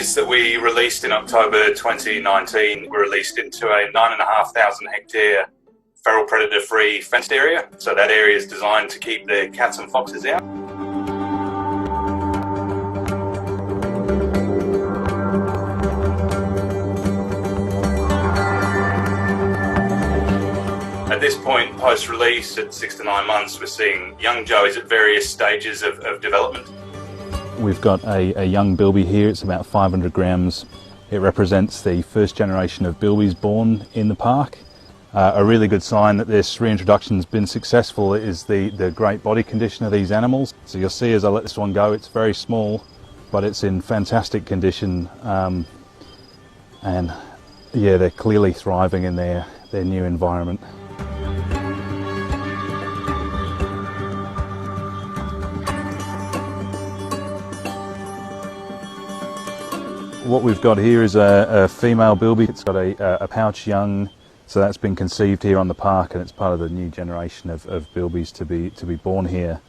bilbys that we released in October 2019 were released into a 9,500 hectare feral predator free fenced area. So that area is designed to keep the cats and foxes out. At this point, post-release, at 6 to 9 months, we're seeing young joeys at various stages of development. We've got a young bilby here. It's about 500 grams. It represents the first generation of bilbies born in the park. A really good sign that this reintroduction has been successful is the great body condition of these animals. So you'll see as I let this one go, it's very small, but it's in fantastic condition. And yeah, they're clearly thriving in their new environment. What we've got here is a female bilby. It's got a pouch young, so that's been conceived here on the park, and it's part of the new generation of bilbies to be born here.